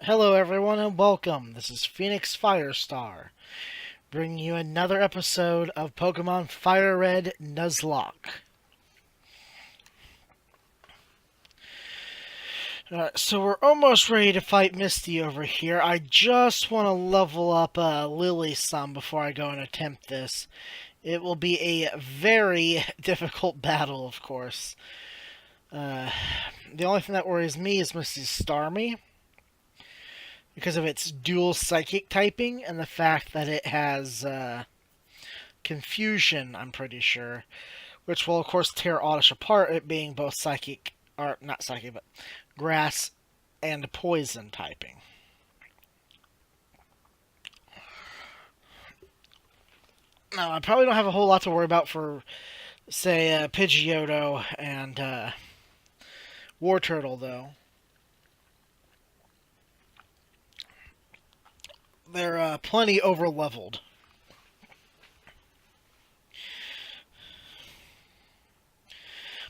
Hello everyone and welcome. This is Phoenix Firestar, bringing you another episode of Pokemon FireRed Nuzlock. So we're almost ready to fight Misty over here. I just want to level up Lily some before I go and attempt this. It will be a very difficult battle, of course. The only thing that worries me is Misty's Starmie, because of its dual psychic typing and the fact that it has confusion, I'm pretty sure, which will of course tear Oddish apart, it being both psychic, or not psychic, but grass and poison typing. Now, I probably don't have a whole lot to worry about for, say, Pidgeotto and War Turtle, though. They're plenty over-leveled.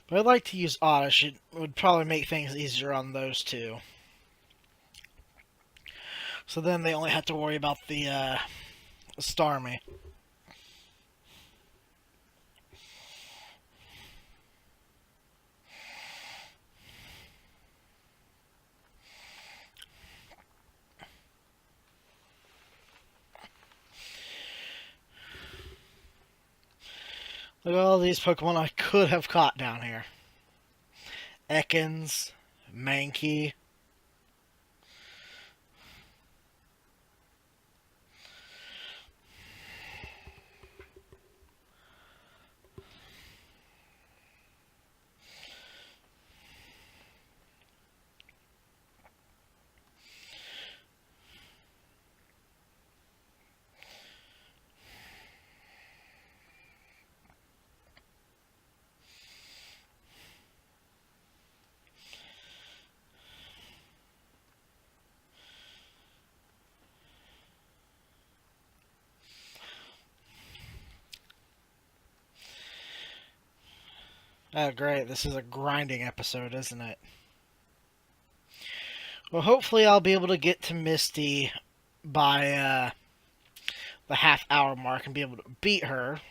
But I'd like to use Oddish. It would probably make things easier on those two. So then they only have to worry about the Starmie. Look at all these Pokemon I could have caught down here. Ekans, Mankey. Oh, great. This is a grinding episode, isn't it? Well, hopefully I'll be able to get to Misty by the half-hour mark and be able to beat her.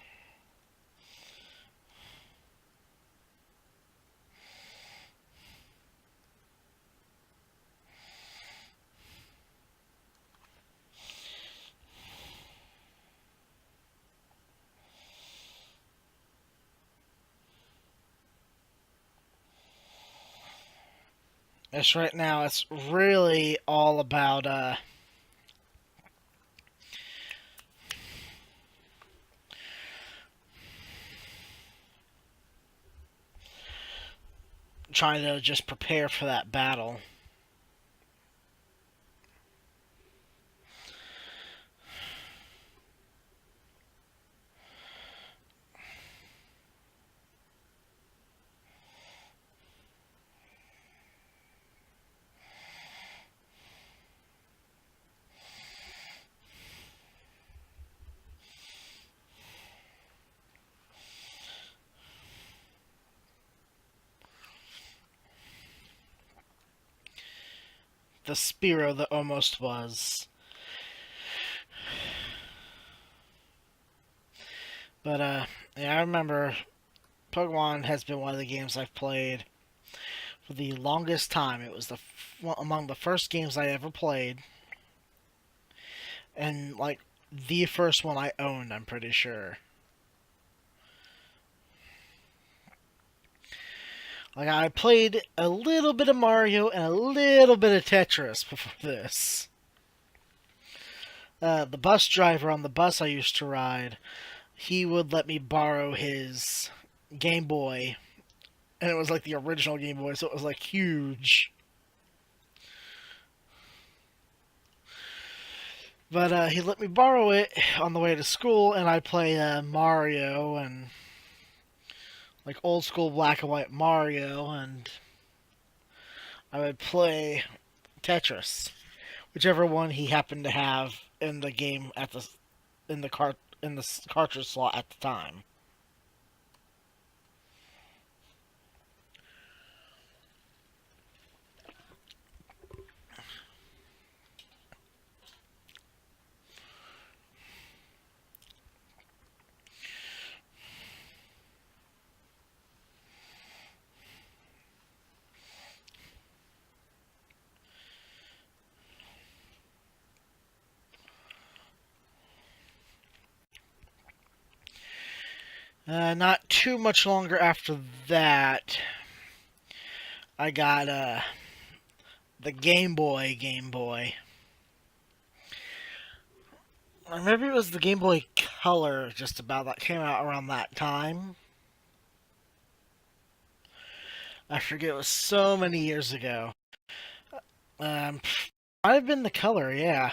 Yes, right now it's really all about trying to just prepare for that battle. The Spearow that almost was. But yeah, I remember Pokemon has been one of the games I've played for the longest time. It was among the first games I ever played, and like the first one I owned, I'm pretty sure. Like, I played a little bit of Mario and a little bit of Tetris before this. The bus driver on the bus I used to ride, he would let me borrow his Game Boy, and it was like the original Game Boy, so it was like huge. But he let me borrow it on the way to school, and I'd play Mario and like old school black and white Mario, and I would play Tetris, whichever one he happened to have in the game at the in the cartridge slot at the time. Not too much longer after that, I got the Game Boy. Or maybe it was the Game Boy Color, just about, that came out around that time. I forget, it was so many years ago. Um, Might have been the Color, yeah.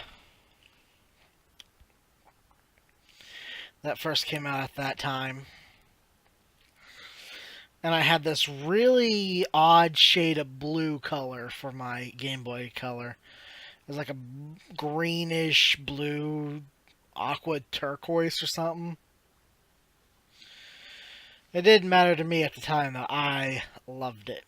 That first came out at that time. And I had this really odd shade of blue color for my Game Boy Color. It was like a greenish blue, aqua turquoise or something. It didn't matter to me at the time, though. I loved it.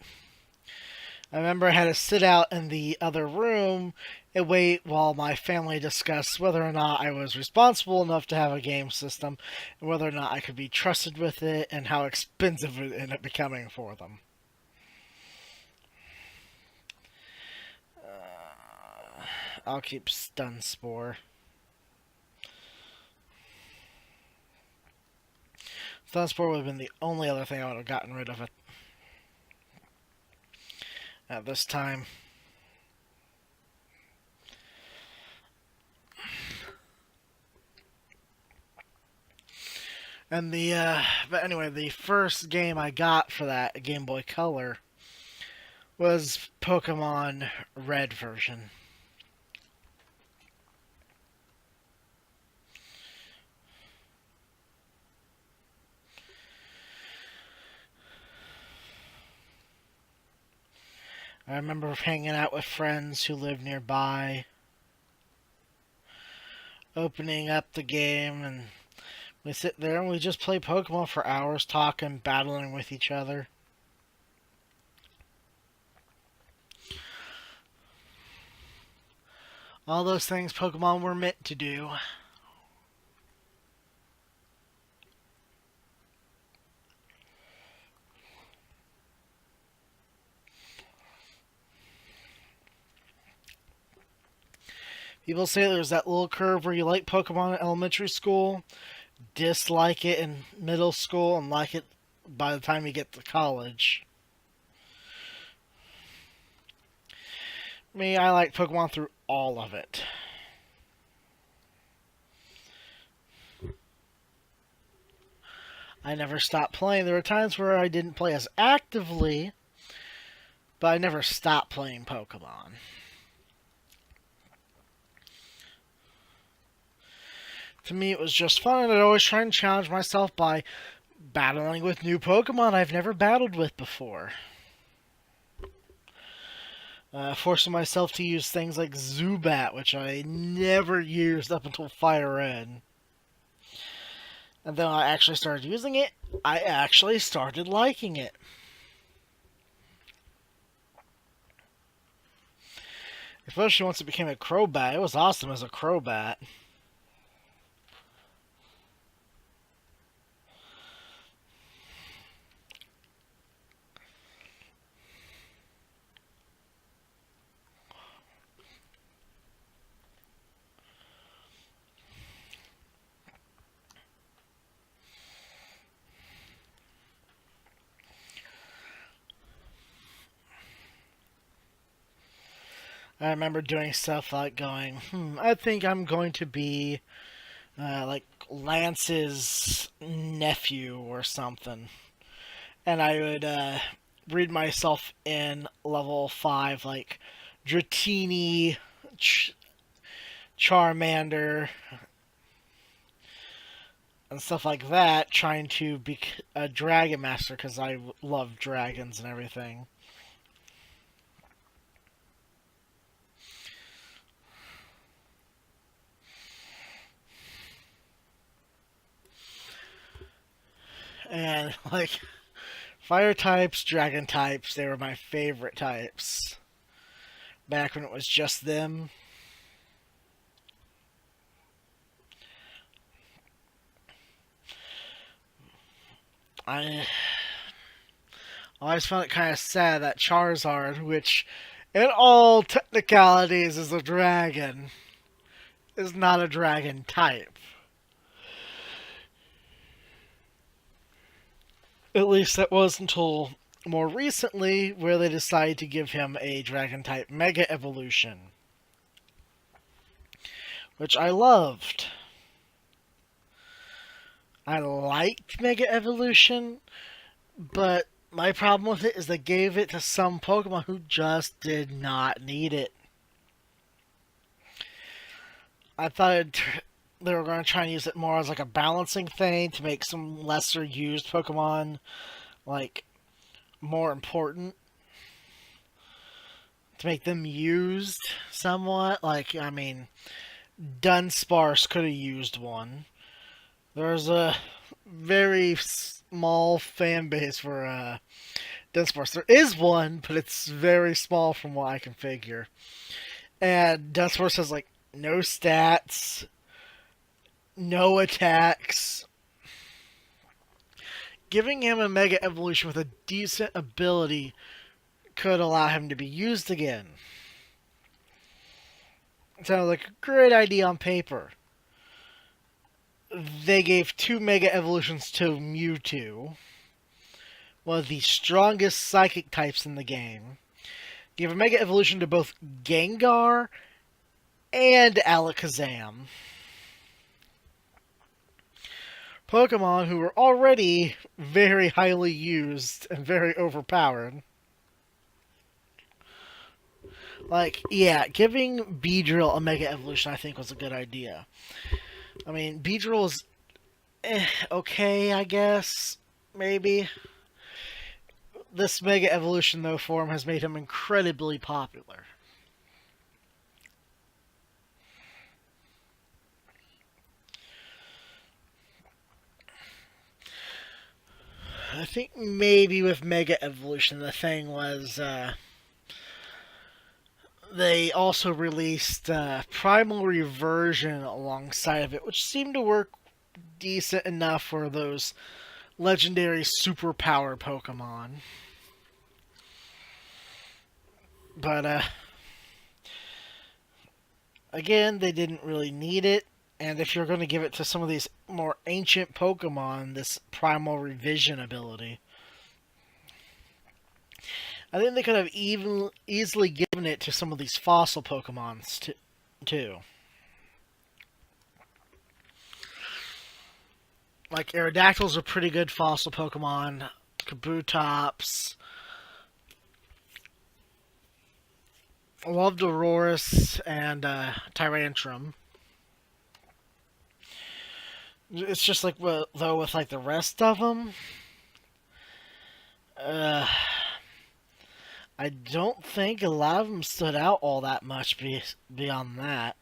I remember I had to sit out in the other room and wait while my family discussed whether or not I was responsible enough to have a game system, and whether or not I could be trusted with it, and how expensive it ended up becoming for them. I'll keep Stun Spore. Stun Spore would have been the only other thing I would have gotten rid of it at this time. And but anyway, the first game I got for that Game Boy Color was Pokemon Red version. I remember hanging out with friends who lived nearby, opening up the game, and we sit there and we just play Pokemon for hours, talking, battling with each other. All those things Pokemon were meant to do. People say there's that little curve where you like Pokemon in elementary school, dislike it in middle school, and like it by the time you get to college. Me, I like Pokemon through all of it. I never stopped playing. There were times where I didn't play as actively, but I never stopped playing Pokemon. To me, it was just fun, and I'd always try and challenge myself by battling with new Pokemon I've never battled with before. Forcing myself to use things like Zubat, which I never used up until FireRed. And then I actually started using it. I actually started liking it. Especially once it became a Crobat. It was awesome as a Crobat. I remember doing stuff like going, I think I'm going to be like Lance's nephew or something. And I would read myself in level 5, like Dratini, Charmander, and stuff like that, trying to be a Dragon Master because I love dragons and everything. And, like, fire types, dragon types, they were my favorite types. Back when it was just them. I always found it kind of sad that Charizard, which in all technicalities is a dragon, is not a dragon type. At least that was until more recently, where they decided to give him a Dragon-type Mega Evolution, which I loved. I liked Mega Evolution, but my problem with it is they gave it to some Pokemon who just did not need it. I thought they were going to try and use it more as like a balancing thing to make some lesser used Pokemon like more important, to make them used somewhat. Like, I mean, Dunsparce could have used one. There's a very small fan base for Dunsparce. There is one, but it's very small from what I can figure. And Dunsparce has like no stats, no attacks. Giving him a Mega Evolution with a decent ability could allow him to be used again. Sounds like a great idea on paper. They gave 2 Mega Evolutions to Mewtwo, one of the strongest psychic types in the game. Gave a Mega Evolution to both Gengar and Alakazam. Pokemon who were already very highly used and very overpowered. Like, yeah, giving Beedrill a Mega Evolution I think was a good idea. I mean, Beedrill is okay, I guess. Maybe. This Mega Evolution, though, form has made him incredibly popular. I think maybe with Mega Evolution, the thing was, they also released Primal Reversion alongside of it, which seemed to work decent enough for those legendary superpower Pokemon. But, again, they didn't really need it. And if you're going to give it to some of these more ancient Pokemon, this Primal Revision ability, I think they could have even easily given it to some of these fossil Pokemons too. Like Aerodactyl's a pretty good fossil Pokemon. Kabutops. I loved Aurorus and Tyrantrum. It's just like, well, though, with like the rest of them, I don't think a lot of them stood out all that much beyond that.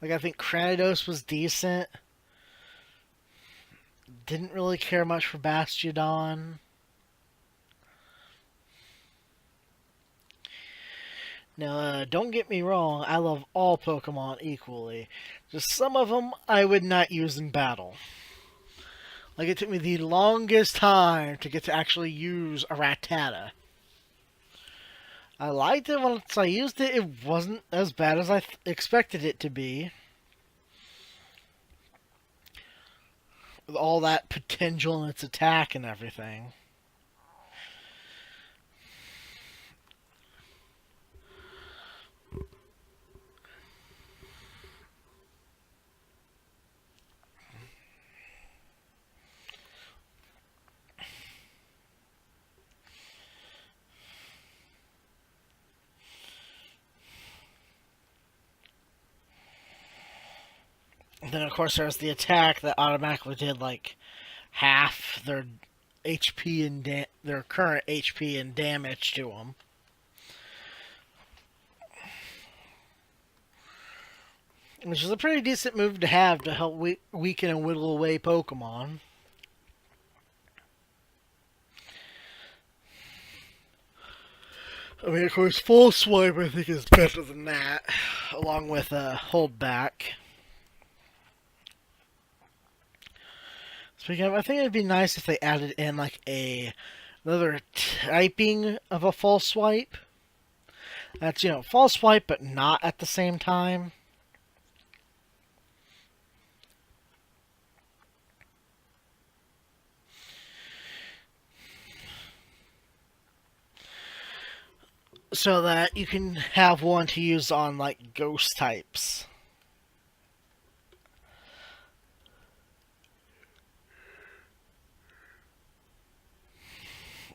Like, I think Cranidos was decent. Didn't really care much for Bastiodon. Now, don't get me wrong, I love all Pokemon equally. Just some of them I would not use in battle. Like, it took me the longest time to get to actually use a Rattata. I liked it once I used it. It wasn't as bad as I expected it to be. With all that potential in its attack and everything. And then, of course, there's the attack that automatically did, like, half their HP and their current HP and damage to them. Which is a pretty decent move to have to help weaken and whittle away Pokemon. I mean, of course, Full Swipe I think is better than that, along with Hold Back. Speaking of, I think it'd be nice if they added in like another typing of a Full Swipe. That's, you know, Full Swipe but not at the same time. so that you can have one to use on like ghost types.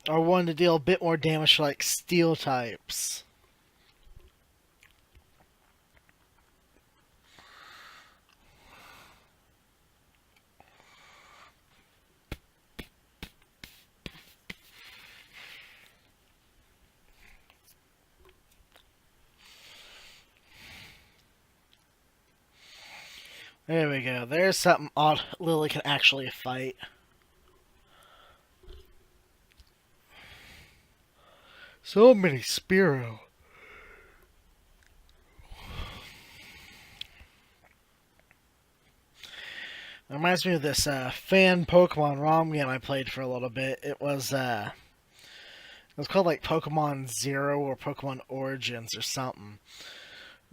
Or one to deal a bit more damage to like steel types. There we go. There's something odd Lily can actually fight. So many Spearow. It reminds me of this fan Pokemon ROM game I played for a little bit. It was called like Pokemon Zero or Pokemon Origins or something.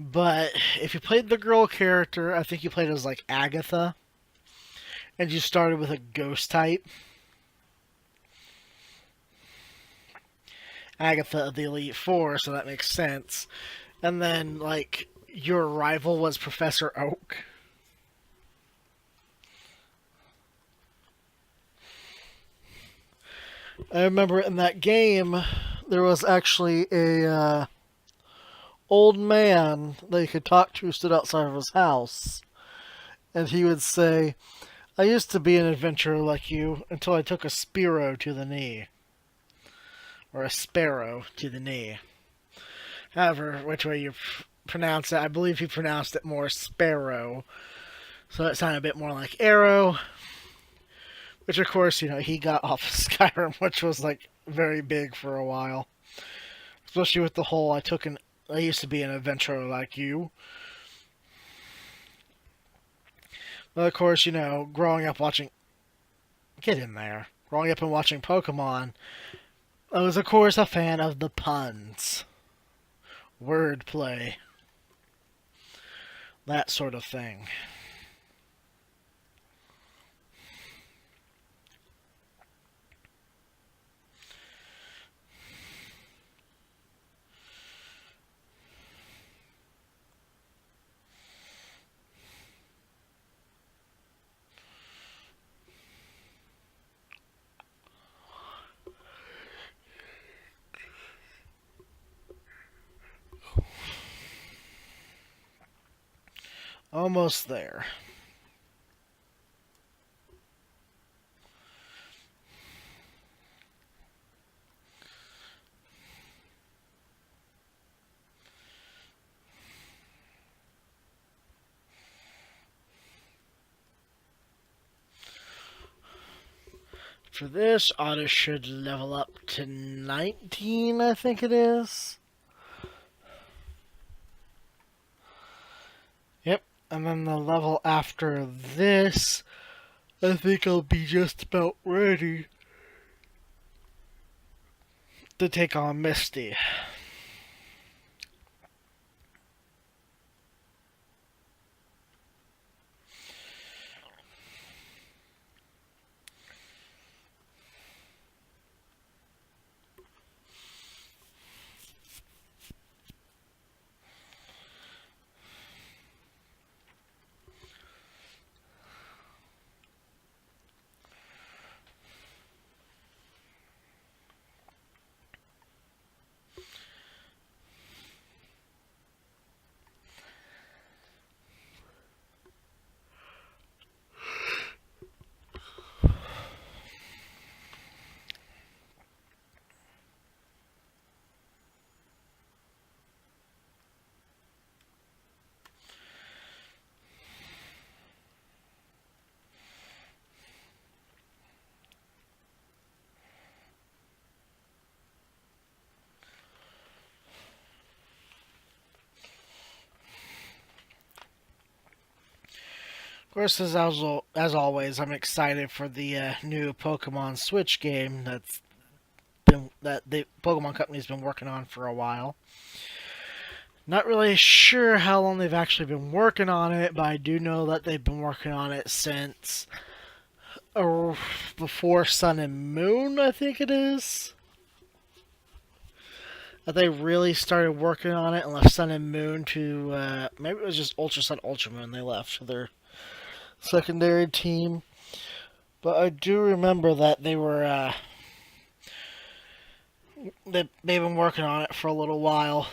But if you played the girl character, I think you played as like Agatha, and you started with a ghost type. Agatha of the Elite Four, so that makes sense. And then like your rival was Professor Oak. I remember in that game there was actually a old man that you could talk to who stood outside of his house, and he would say, "I used to be an adventurer like you until I took a Spearow to the knee, or a Sparrow to the knee." However, which way you pronounce it, I believe he pronounced it more Sparrow, so it sounded a bit more like Arrow. Which, of course, he got off of Skyrim, which was like very big for a while. Especially with the whole I used to be an adventurer like you. But of course, growing up watching. Get in there. Growing up and watching Pokemon, I was, of course, a fan of the puns, wordplay, that sort of thing. Almost there. For this, Otto should level up to 19, I think it is. Yep, and then the level after this, I think I'll be just about ready to take on Misty. Of course, as always, I'm excited for the new Pokemon Switch game that the Pokemon Company's been working on for a while. Not really sure how long they've actually been working on it, but I do know that they've been working on it since before Sun and Moon, I think it is. But they really started working on it and left Sun and Moon to maybe it was just Ultra Sun, Ultra Moon. They left for their secondary team. But I do remember that they've been working on it for a little while.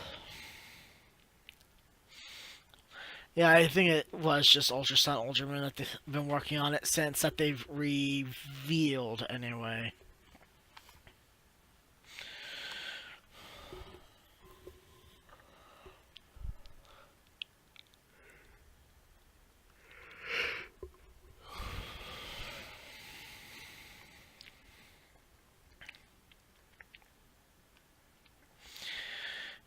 Yeah, I think it was just Ultra Sun, Ultra Moon that they've been working on it since that they've revealed anyway.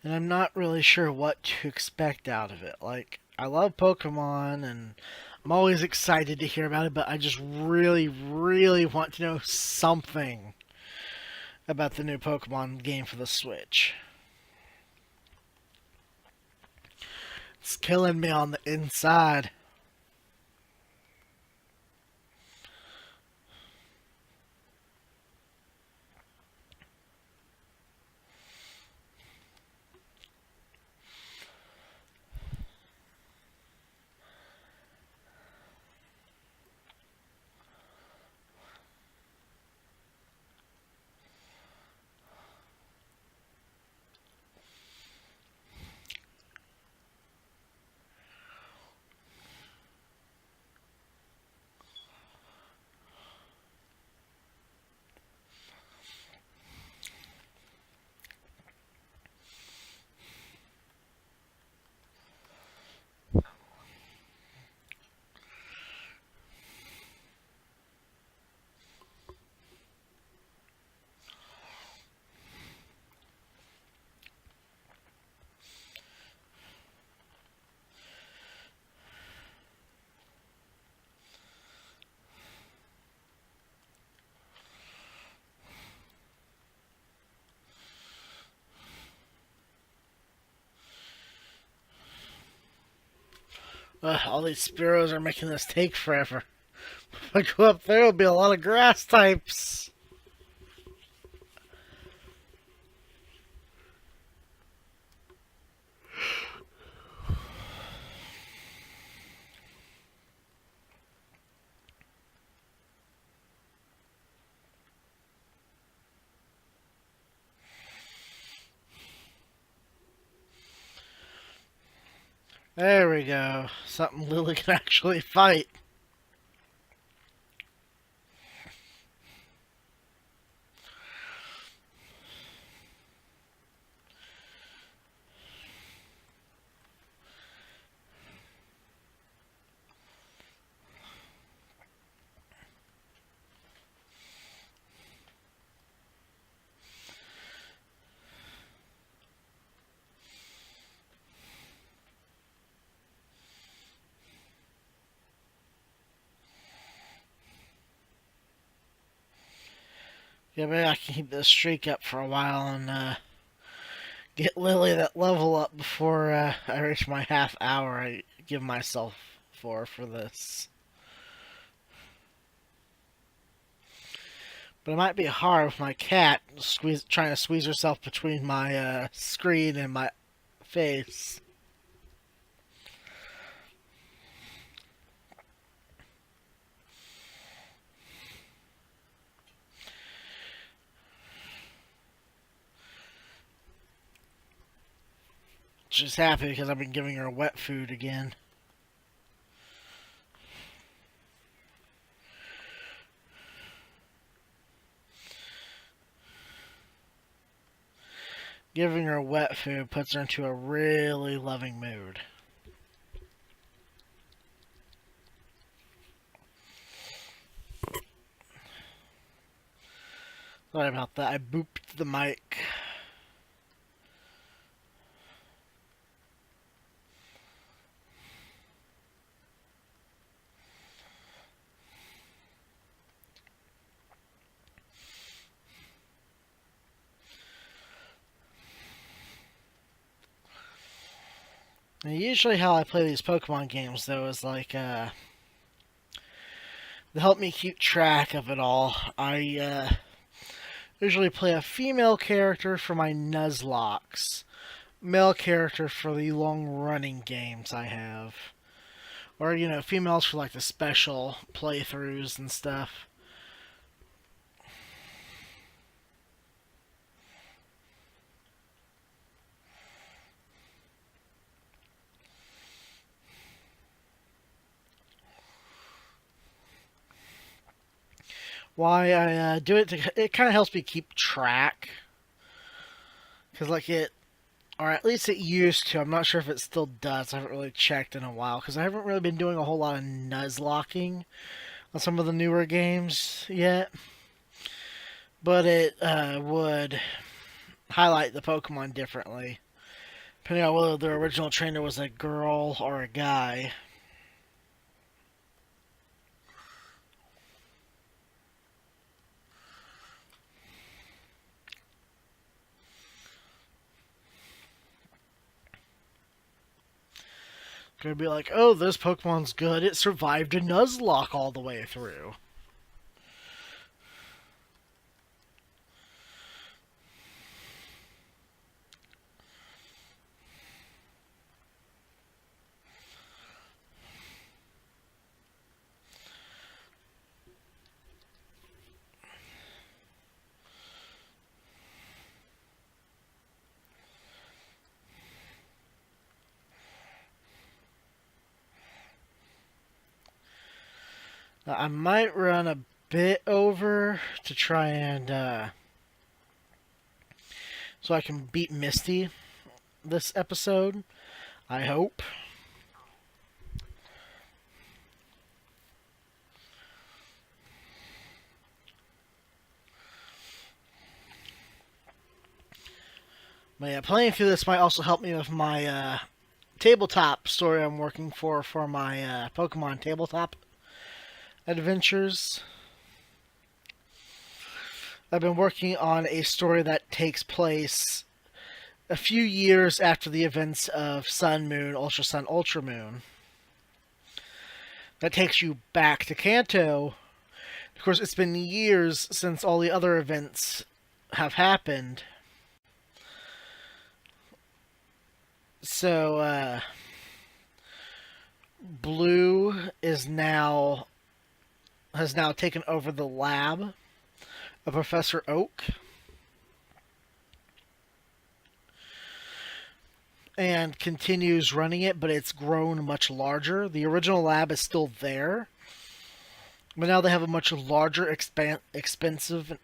And I'm not really sure what to expect out of it. Like, I love Pokemon and I'm always excited to hear about it, but I just really, really want to know something about the new Pokemon game for the Switch. It's killing me on the inside. All these Spearows are making this take forever. If I go up there, there'll be a lot of grass types. There we go. Something Lily can actually fight. Yeah, maybe I can keep this streak up for a while and get Lily that level up before I reach my half hour I give myself for this. But it might be hard with my cat trying to squeeze herself between my screen and my face. She's happy because I've been giving her wet food again. Giving her wet food puts her into a really loving mood. Sorry about that. I booped the mic. And usually how I play these Pokemon games, though, is like, to help me keep track of it all, I Usually play a female character for my Nuzlocks. Male character for the long-running games I have. Or, females for like the special playthroughs and stuff. Why I do it, it kind of helps me keep track. Because, like, or at least it used to. I'm not sure if it still does. I haven't really checked in a while. Because I haven't really been doing a whole lot of nuzlocking on some of the newer games yet. But it would highlight the Pokemon differently, depending on whether their original trainer was a girl or a guy. Gonna be like, oh, this Pokemon's good. It survived a Nuzlocke all the way through. I might run a bit over to try and so I can beat Misty this episode. I hope. But yeah, playing through this might also help me with my tabletop story I'm working for my Pokemon tabletop adventures. I've been working on a story that takes place a few years after the events of Sun, Moon, Ultra Sun, Ultra Moon. That takes you back to Kanto. Of course, it's been years since all the other events have happened. So, Blue has now taken over the lab of Professor Oak. And continues running it, but it's grown much larger. The original lab is still there, but now they have a much larger, expansive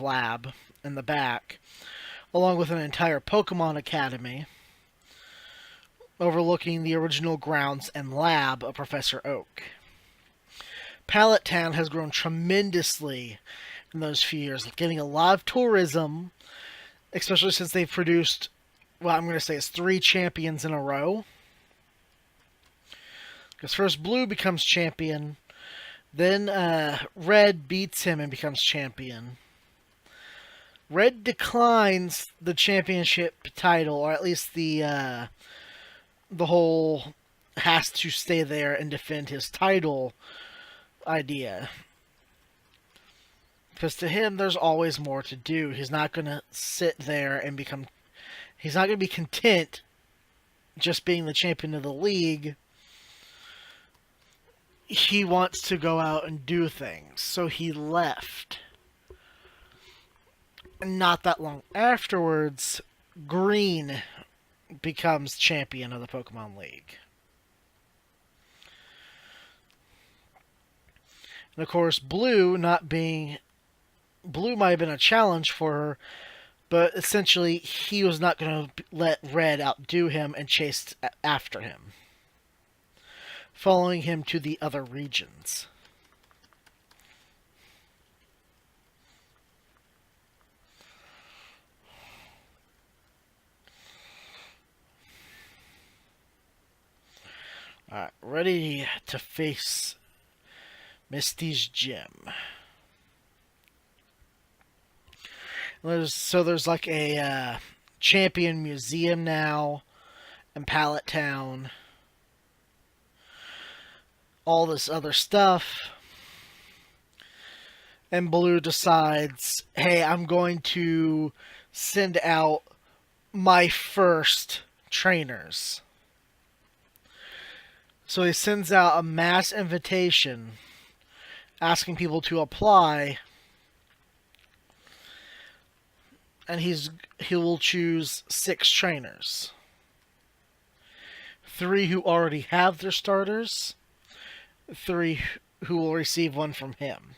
lab in the back, along with an entire Pokemon Academy overlooking the original grounds and lab of Professor Oak. Pallet Town has grown tremendously in those few years, getting a lot of tourism, especially since they've produced, well, I'm going to say it's 3 champions in a row. Because first Blue becomes champion, then Red beats him and becomes champion. Red declines the championship title, or at least the whole has to stay there and defend his title idea. Because to him, there's always more to do. He's not going to sit there and he's not going to be content just being the champion of the league. He wants to go out and do things. So he left. And not that long afterwards, Green becomes champion of the Pokemon League. And of course, Blue might have been a challenge for her, but essentially he was not going to let Red outdo him and chase after him, following him to the other regions. Alright, ready to face Misty's gym. There's like a champion museum now in Pallet Town. All this other stuff. and blue decides, hey, I'm going to send out my first trainers. So he sends out a mass invitation asking people to apply, and he will choose 6 trainers. 3 who already have their starters, 3 who will receive one from him.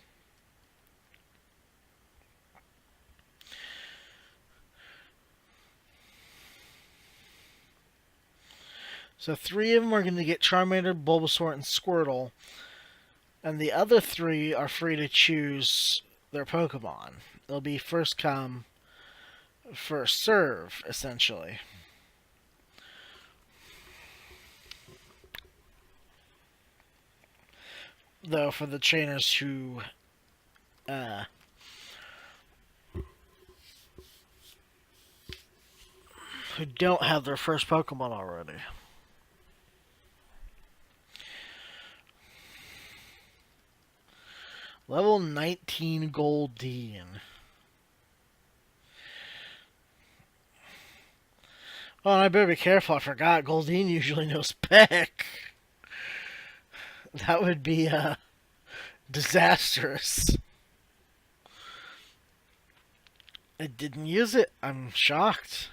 So 3 of them are going to get Charmander, Bulbasaur, and Squirtle, and the other 3 are free to choose their Pokemon. It'll be first come, first serve, essentially. Though for the trainers who don't have their first Pokemon already. Level 19 Goldeen. Oh, and I better be careful. I forgot. Goldeen usually knows Peck. That would be disastrous. It didn't use it. I'm shocked.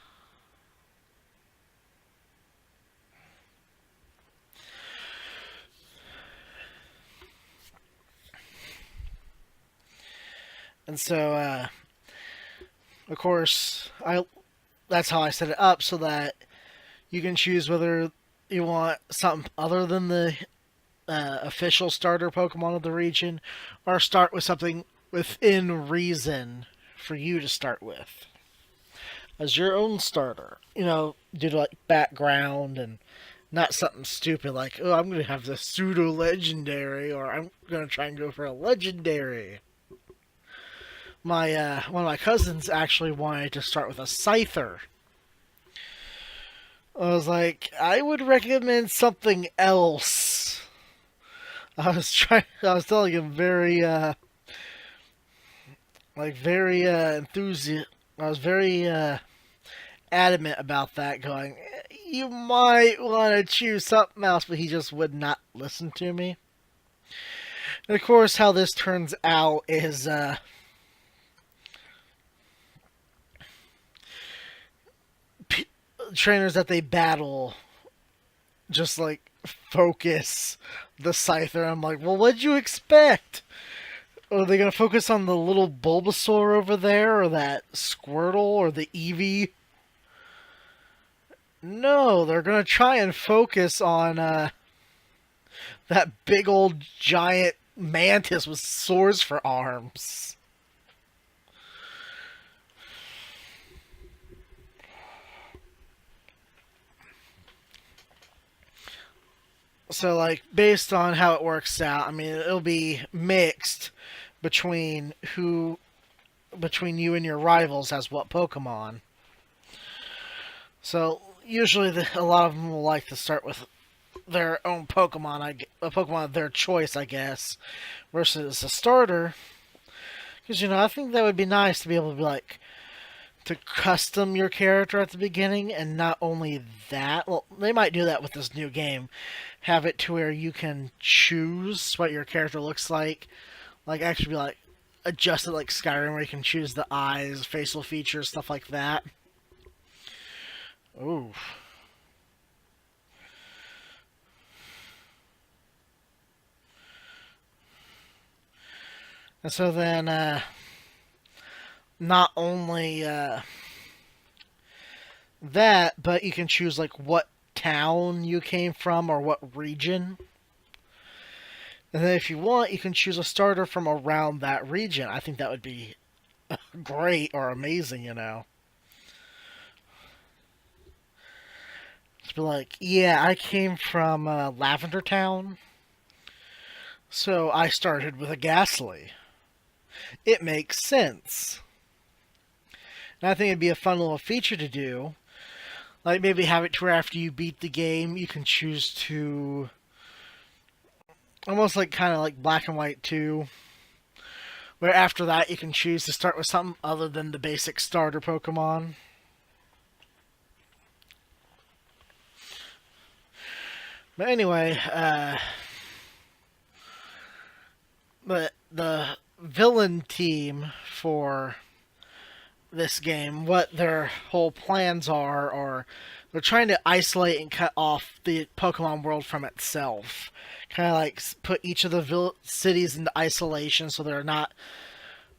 And so, of course, that's how I set it up, so that you can choose whether you want something other than the official starter Pokemon of the region, or start with something within reason for you to start with as your own starter. Due to like background, and not something stupid like, oh, I'm going to have the pseudo legendary, or I'm going to try and go for a legendary. One of my cousins actually wanted to start with a Scyther. I was like, I would recommend something else. I was telling him very enthusiastic. I was very adamant about that, going, you might want to choose something else, but he just would not listen to me. And of course, how this turns out is trainers that they battle just like focus the Scyther. I'm like, well, what'd you expect? Are they going to focus on the little Bulbasaur over there, or that Squirtle, or the Eevee? No, they're going to try and focus on that big old giant mantis with swords for arms. So, like, based on how it works out, I mean, it'll be mixed between you and your rivals has what Pokemon. So, usually a lot of them will like to start with their own Pokemon, a Pokemon of their choice, I guess, versus a starter. Because, I think that would be nice to be able to be like, to custom your character at the beginning, and not only that, well, they might do that with this new game, have it to where you can choose what your character looks like actually be like adjusted like Skyrim, where you can choose the eyes, facial features, stuff like that. Ooh. And so then, not only that, but you can choose like what town you came from or what region. And then if you want, you can choose a starter from around that region. I think that would be great or amazing, Just be like, yeah, I came from Lavender Town, so I started with a Ghastly. It makes sense. And I think it'd be a fun little feature to do. Like, maybe have it to where after you beat the game, you can choose to... almost like kind of like Black and White 2, Where after that you can choose to start with something other than the basic starter Pokemon. But anyway, the villain team for this game, what their whole plans are, or they're trying to isolate and cut off the Pokemon world from itself. Kind of like put each of the cities into isolation so they're not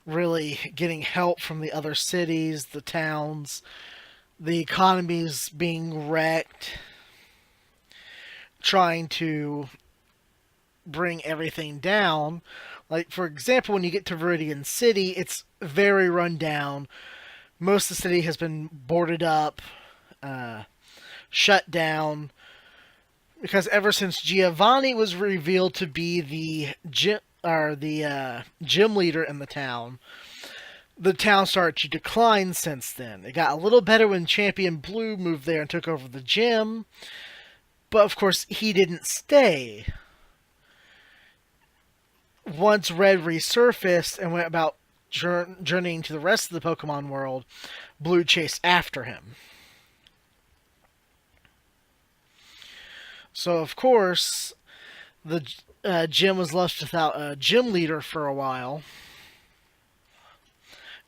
really getting help from the other cities, the towns. The economy's being wrecked, trying to bring everything down. Like, for example, when you get to Viridian City, it's very run down. Most of the city has been boarded up, shut down, because ever since Giovanni was revealed to be the gym leader in the town started to decline since then. It got a little better when Champion Blue moved there and took over the gym, but of course he didn't stay. Once Red resurfaced and went about journeying to the rest of the Pokemon world, Blue chased after him. So, of course, the gym was left without a gym leader for a while,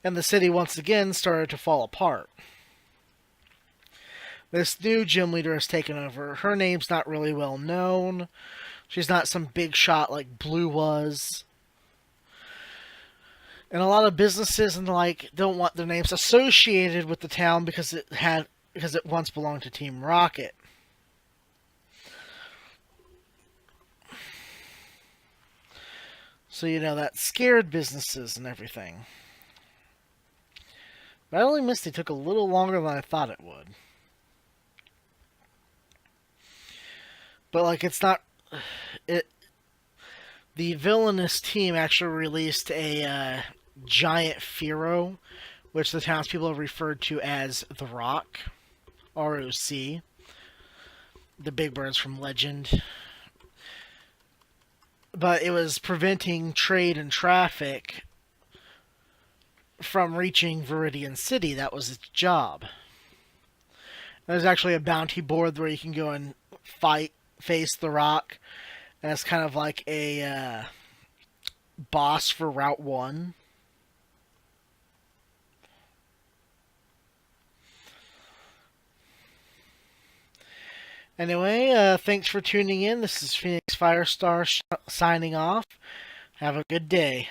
and the city once again started to fall apart. This new gym leader has taken over. Her name's not really well known. She's not some big shot like Blue was. And a lot of businesses and don't want their names associated with the town because it once belonged to Team Rocket. So, that scared businesses and everything. Battling Misty took a little longer than I thought it would. But, it's not... The villainous team actually released a giant Fearow, which the townspeople have referred to as the Rock. ROC. The big birds from Legend. But it was preventing trade and traffic from reaching Viridian City. That was its job. There's actually a bounty board where you can go and face the Rock. And it's kind of like a boss for Route 1. Anyway, thanks for tuning in. This is Phoenix Firestar signing off. Have a good day.